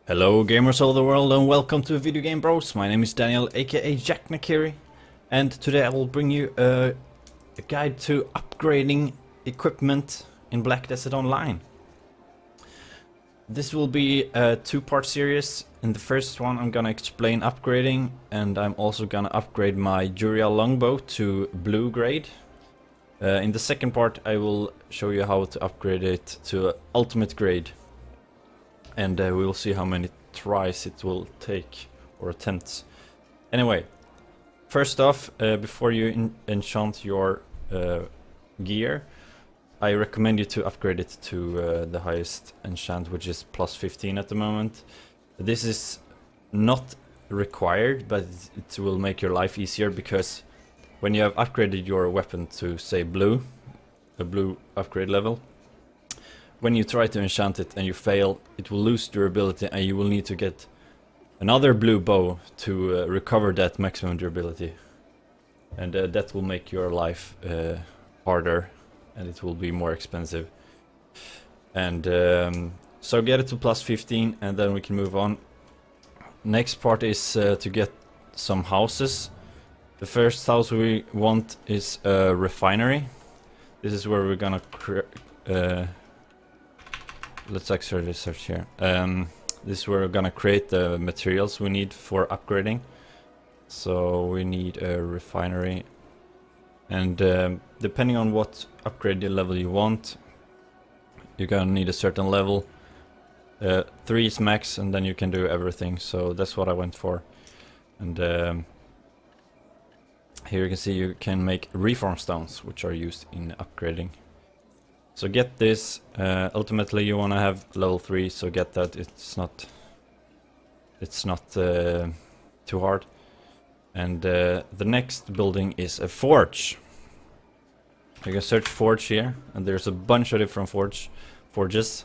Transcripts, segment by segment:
Hello gamers all over the world and welcome to Video Game Bros. My name is Daniel aka Jack Nakiri, and today I will bring you a guide to upgrading equipment in Black Desert Online. This will be a two-part series. In the first one I'm gonna explain upgrading, and I'm also gonna upgrade my Yuria Longbow to blue grade. In the second part I will show you how to upgrade it to ultimate grade. And we will see how many tries it will take, or attempts. Anyway, first off, before you enchant your gear, I recommend you to upgrade it to the highest enchant, which is plus 15 at the moment. This is not required, but it will make your life easier, because when you have upgraded your weapon to, say, blue, a blue upgrade level, when you try to enchant it and you fail, it will lose durability, and you will need to get another blue bow to recover that maximum durability. And that will make your life harder, and it will be more expensive. And so get it to plus 15, and then we can move on. Next part is to get some houses. The first house we want is a refinery. This is where we're gonna let's actually search here. This is where we're gonna create the materials we need for upgrading. So we need a refinery, and depending on what upgrade level you want, you're gonna need a certain level. 3 is max, and then you can do everything. So that's what I went for. And here you can see you can make reform stones, which are used in upgrading. So get this. Ultimately you want to have level 3, so get that. It's not too hard. And the next building is a forge. You can search forge here, and there's a bunch of different forges.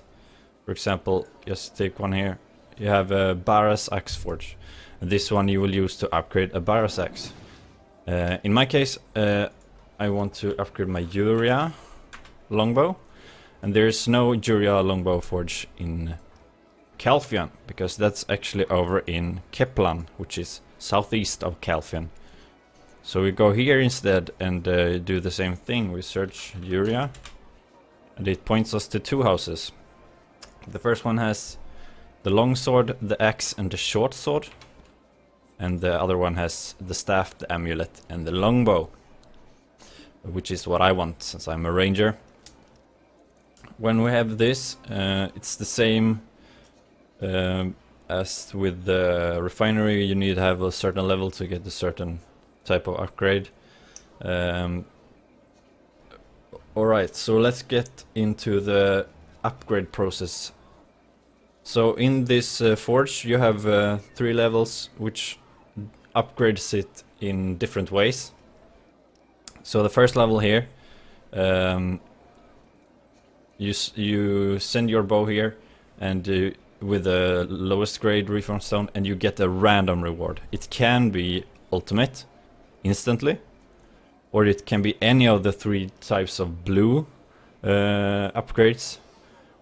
For example, just take one here. You have a Barras axe forge, and this one you will use to upgrade a Barras axe. In my case, I want to upgrade my Yuria Longbow, and there's no Yuria Longbow forge in Calfian, because that's actually over in Keplan, which is southeast of Calfian. So we go here instead and do the same thing. We search Yuria, and it points us to 2 houses. The first one has the long sword, the axe, and the short sword, and the other one has the staff, the amulet, and the longbow, which is what I want since I'm a ranger. When we have this, it's the same as with the refinery. You need to have a certain level to get a certain type of upgrade. Alright, so let's get into the upgrade process. So in this forge you have 3 levels, which upgrades it in different ways. So the first level here, you send your bow here, and with the lowest grade reform stone, and you get a random reward. It can be ultimate instantly, or it can be any of the 3 types of blue upgrades,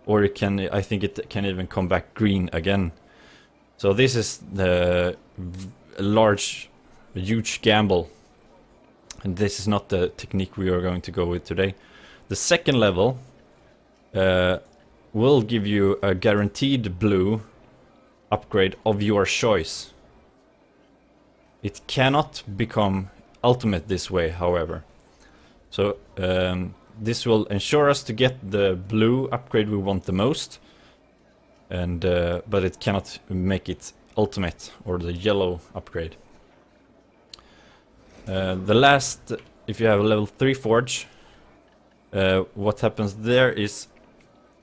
or it can, I think it can even come back green again. So this is the huge gamble, and this is not the technique we are going to go with today. The second level will give you a guaranteed blue upgrade of your choice. It cannot become ultimate this way, however. So this will ensure us to get the blue upgrade we want the most, and but it cannot make it ultimate, or the yellow upgrade. The last, if you have a level 3 forge, what happens there is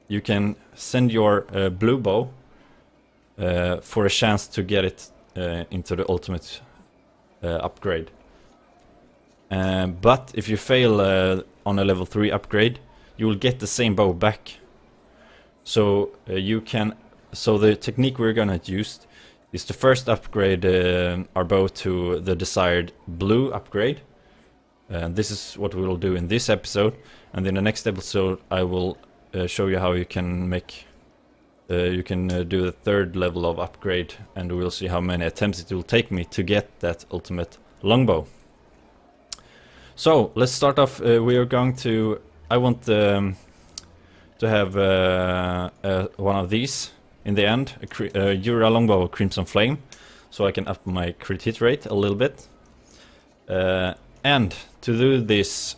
you can send your blue bow for a chance to get it into the ultimate upgrade. But if you fail on a level 3 upgrade, you will get the same bow back. So so the technique we're gonna use is to first upgrade our bow to the desired blue upgrade. This is what we will do in this episode, and in the next episode I will show you how you can make you can do the third level of upgrade, and we'll see how many attempts it will take me to get that ultimate longbow. So let's start off. We are going to. I want to have one of these in the end, a Yuria Longbow of Crimson Flame, so I can up my crit hit rate a little bit. And to do this,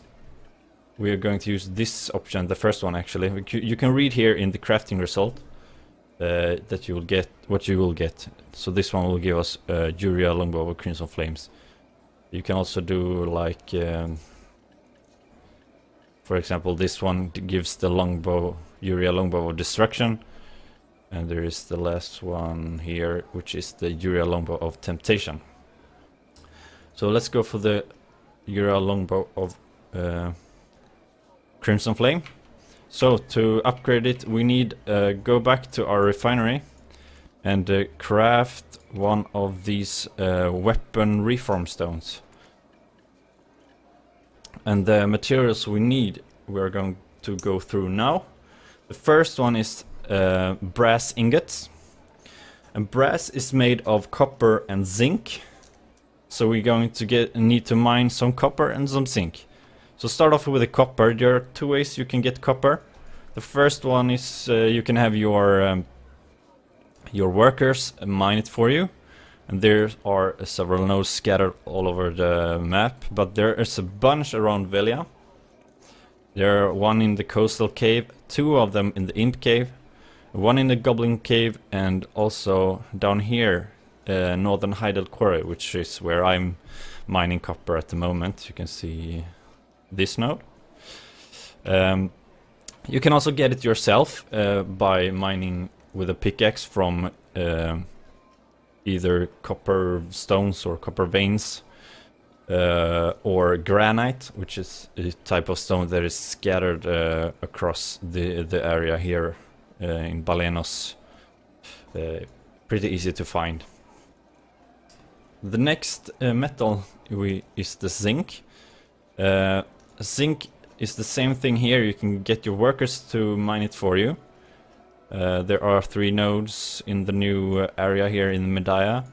we are going to use this option, the first one actually. You can read here in the crafting result that you will get what you will get. So this one will give us Yuria Longbow of Crimson Flames. You can also do like, for example, this one gives the longbow, Yuria Longbow of Destruction, and there is the last one here, which is the Yuria Longbow of Temptation. So let's go for the Yuria Longbow of Crimson Flame. So to upgrade it, we need go back to our refinery and craft one of these weapon reform stones. And the materials we need, we're going to go through now. The first one is brass ingots. And brass is made of copper and zinc. So we're going to need to mine some copper and some zinc. So start off with the copper. There are two ways you can get copper. The first one is you can have your workers mine it for you, and there are several nodes scattered all over the map. But there is a bunch around Velia. There are one in the coastal cave, two of them in the imp cave, one in the goblin cave, and also down here, northern Hydel quarry, which is where I'm mining copper at the moment. You can see this node. You can also get it yourself by mining with a pickaxe from either copper stones or copper veins, or granite, which is a type of stone that is scattered across the area here in Balenos. Pretty easy to find. The next metal is the zinc. Zinc is the same thing here. You can get your workers to mine it for you. There are 3 nodes in the new area here in Medaya.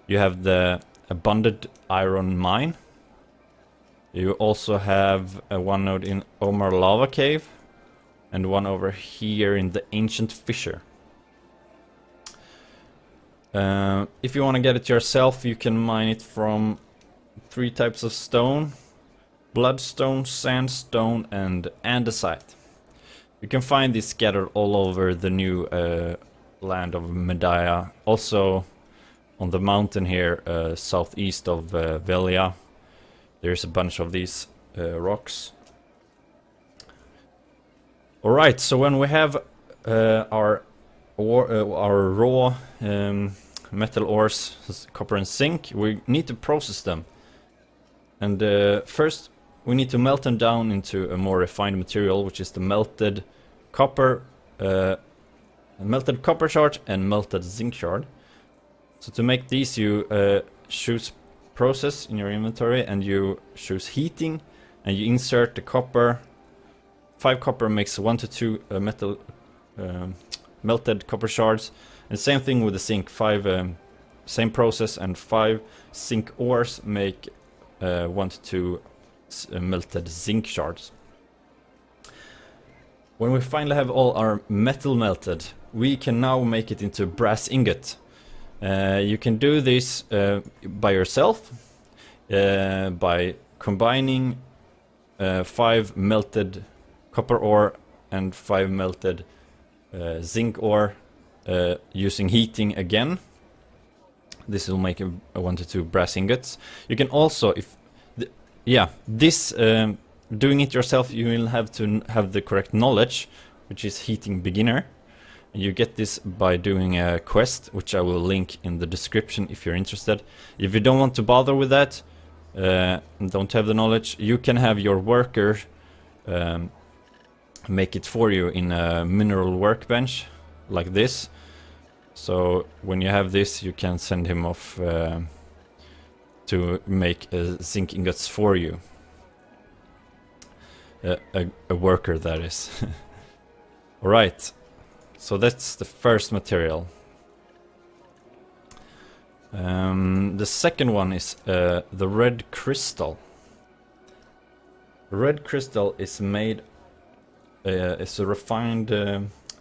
You have the abundant iron mine. You also have one node in Omar Lava Cave and one over here in the Ancient Fissure. If you want to get it yourself, you can mine it from 3 types of stone: bloodstone, sandstone, and andesite. You can find these scattered all over the new land of Medaya. Also on the mountain here southeast of Velia, there's a bunch of these rocks. Alright, so when we have our raw metal ores, copper and zinc, we need to process them. And first we need to melt them down into a more refined material, which is the melted copper shard and melted zinc shard. So to make these, you choose process in your inventory and you choose heating, and you insert the copper. 5 copper makes 1 to 2 metal melted copper shards, and same thing with the zinc. 5 same process, and 5 zinc ores make 1 to 2 melted zinc shards. When we finally have all our metal melted, we can now make it into brass ingot. You can do this by yourself by combining 5 melted copper ore and 5 melted zinc ore using heating again. This will make a 1 to 2 brass ingots. You can also, doing it yourself, you will have to have the correct knowledge, which is heating beginner. You get this by doing a quest, which I will link in the description if you're interested. If you don't want to bother with that, don't have the knowledge, you can have your worker make it for you in a mineral workbench like this. So when you have this, you can send him off to make zinc ingots for you. A worker, that is. Alright, So that's the first material. The second one is the red crystal. Red crystal is made, it's a refined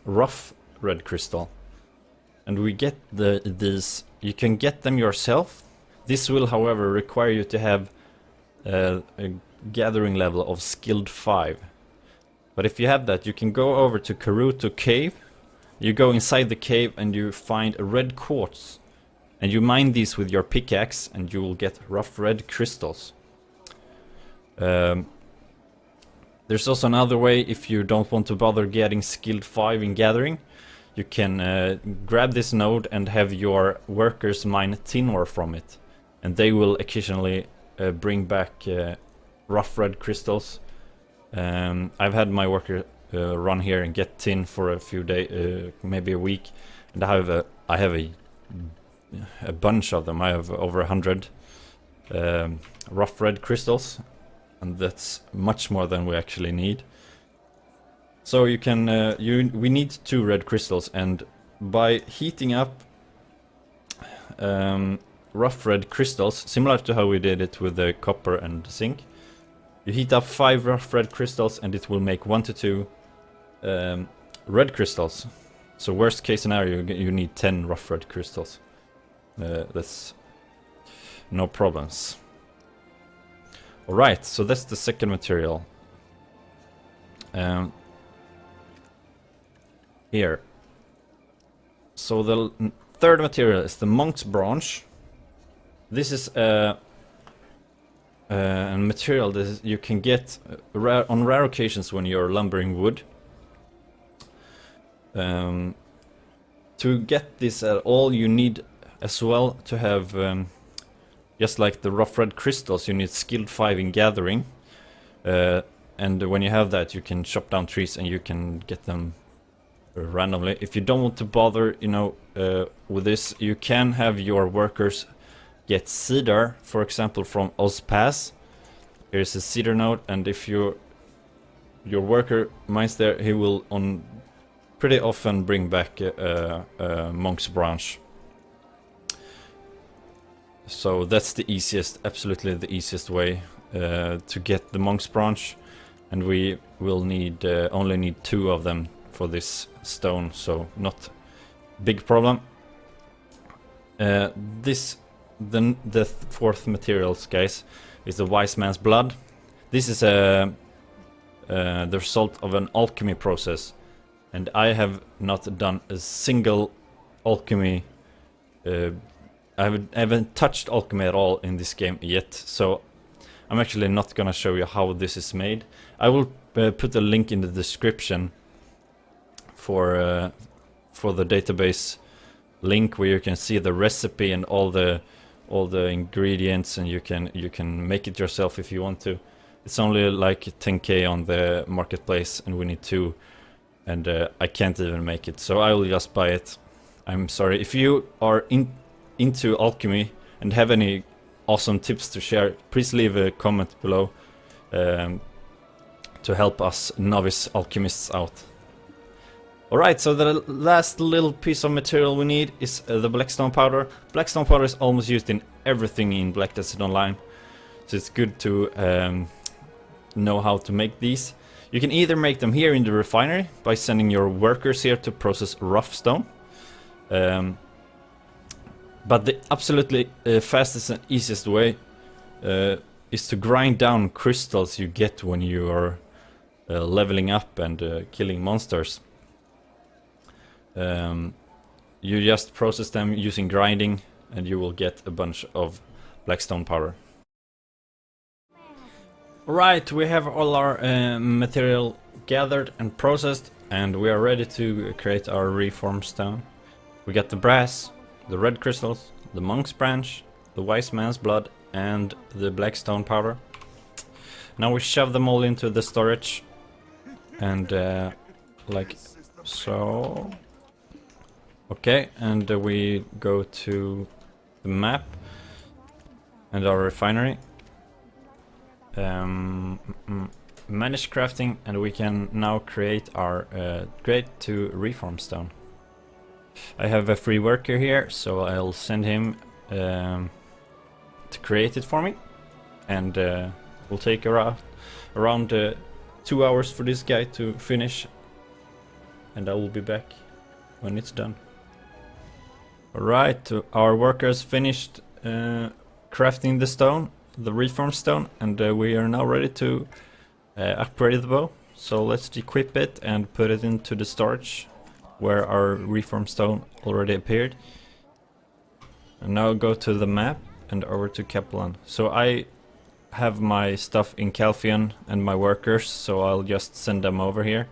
rough red crystal. And we get these, you can get them yourself. This will, however, require you to have a gathering level of skilled 5. But if you have that, you can go over to Karuto Cave. You go inside the cave and you find a red quartz. And you mine these with your pickaxe and you will get rough red crystals. There's also another way if you don't want to bother getting skilled 5 in gathering. You can grab this node and have your workers mine tin ore from it. And they will occasionally bring back rough red crystals. I've had my worker run here and get tin for a few days, maybe a week. And I have a bunch of them. I have over 100 rough red crystals. And that's much more than we actually need. So you can, we need 2 red crystals, and by heating up rough red crystals, similar to how we did it with the copper and zinc, you heat up 5 rough red crystals and it will make 1 to 2 red crystals. So worst case scenario, you need 10 rough red crystals. That's no problems. Alright, so that's the second material. Here. So the third material is the monk's branch. This is a material that you can get on rare occasions when you're lumbering wood. To get this at all, you need as well to have, just like the rough red crystals, you need skilled 5 in gathering. And when you have that, you can chop down trees and you can get them randomly. If you don't want to bother, you know, with this, you can have your workers get cedar, for example, from Ozpass. Here's a cedar node, and if your worker mines there, he will pretty often bring back a monk's branch. So that's the easiest, absolutely the easiest way to get the monk's branch, and we will need only need 2 of them for this stone, so not big problem. The fourth materials, guys, is the wise man's blood. This is the result of an alchemy process, and I have not done a single alchemy. I haven't touched alchemy at all in this game yet, so I'm actually not gonna show you how this is made. I will put a link in the description for the database link where you can see the recipe and all the ingredients, and you can make it yourself if you want to. It's only like 10k on the marketplace, and we need 2, and I can't even make it, so I will just buy it. I'm sorry if you are into alchemy and have any awesome tips to share. Please leave a comment below to help us novice alchemists out. Alright, so the last little piece of material we need is the blackstone powder. Blackstone powder is almost used in everything in Black Desert Online, so it's good to know how to make these. You can either make them here in the refinery by sending your workers here to process rough stone, but the absolutely fastest and easiest way is to grind down crystals you get when you are leveling up and killing monsters. You just process them using grinding and you will get a bunch of blackstone powder. Right, we have all our material gathered and processed, and we are ready to create our reform stone. We got the brass, the red crystals, the monk's branch, the wise man's blood, and the blackstone powder. Now we shove them all into the storage, and like so. Okay, and we go to the map and our refinery. manage crafting, and we can now create our grade to reform stone. I have a free worker here, so I'll send him to create it for me, and we'll take around 2 hours for this guy to finish, and I will be back when it's done. Alright, our workers finished crafting the stone, the reform stone, and we are now ready to upgrade the bow. So let's equip it and put it into the storage where our reform stone already appeared. And now go to the map and over to Kaplan. So I have my stuff in Calphion and my workers, so I'll just send them over here.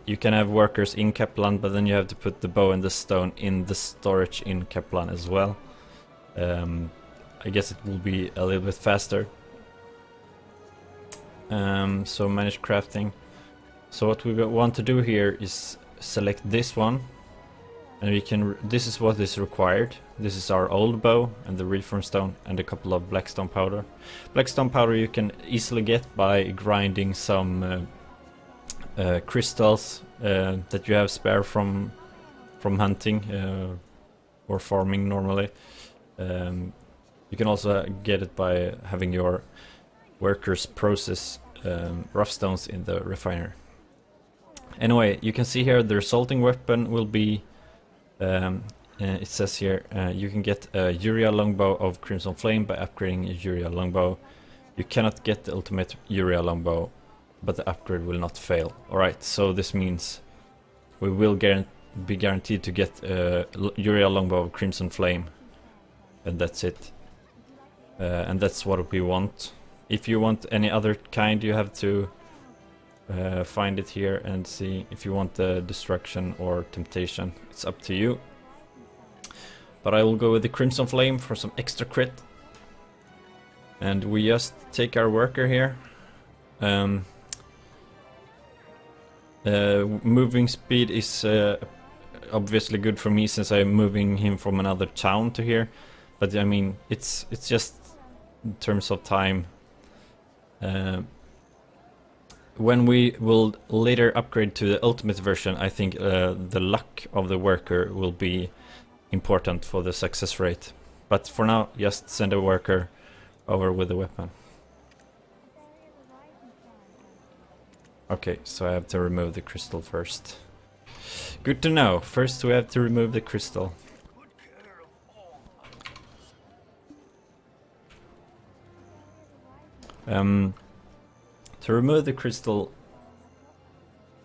You can have workers in Kaplan, but then you have to put the bow and the stone in the storage in Kaplan as well. I guess it will be a little bit faster. So manage crafting. So what we want to do here is select this one, and we can. This is what is required. This is our old bow and the reform stone and a couple of blackstone powder. Blackstone powder you can easily get by grinding some crystals that you have spare from hunting or farming normally. You can also get it by having your workers process rough stones in the refiner. Anyway, you can see here the resulting weapon will be, it says here, you can get a Yuria Longbow of Crimson Flame by upgrading a Yuria Longbow. You cannot get the ultimate Yuria Longbow, but the upgrade will not fail. Alright, so this means we will be guaranteed to get Yuria Longbow of Crimson Flame, and that's it. And that's what we want. If you want any other kind, you have to find it here and see if you want the destruction or temptation. It's up to you. But I will go with the Crimson Flame for some extra crit. And we just take our worker here. Moving speed is obviously good for me since I'm moving him from another town to here. But I mean, it's just in terms of time. When we will later upgrade to the ultimate version, I think the luck of the worker will be important for the success rate. But for now, just send a worker over with the weapon. Okay, so I have to remove the crystal first. Good to know. First we have to remove the crystal. To remove the crystal,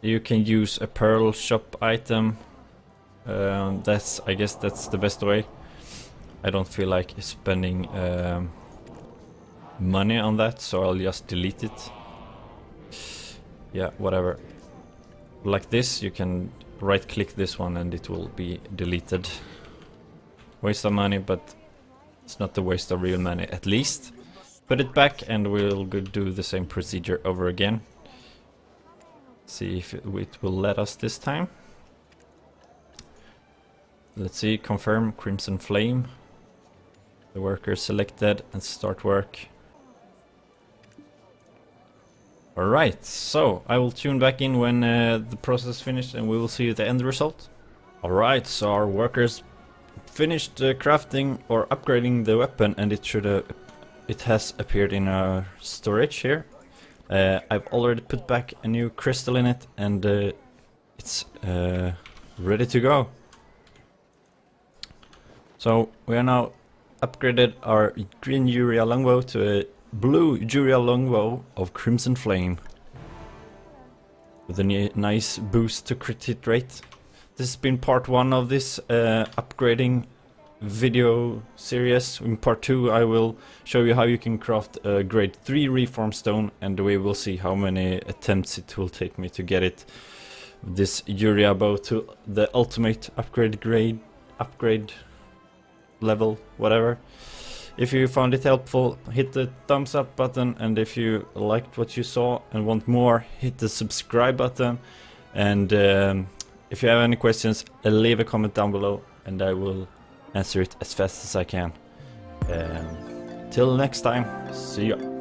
you can use a pearl shop item. I guess that's the best way. I don't feel like spending money on that, so I'll just delete it. Yeah, whatever. Like this, you can right click this one and it will be deleted. Waste of money, but it's not the waste of real money, at least. Put it back and we'll do the same procedure over again. See if it will let us this time. Let's see, confirm Crimson Flame. The worker is selected and start work. Alright, so I will tune back in when the process is finished and we will see the end result. Alright, so our workers finished crafting or upgrading the weapon, and it has appeared in our storage here. I've already put back a new crystal in it, and it's ready to go. So we are now upgraded our green Yuria Longbow to a blue Yuria Longbow of Crimson Flame, with a nice boost to crit hit rate. This has been part 1 of this upgrading video series. In part 2 I will show you how you can craft a grade 3 reform stone, and we will see how many attempts it will take me to get this Yuria bow to the ultimate upgrade level, whatever. If you found it helpful, hit the thumbs up button, and if you liked what you saw and want more, hit the subscribe button. And if you have any questions, leave a comment down below and I will answer it as fast as I can. Till next time, see ya.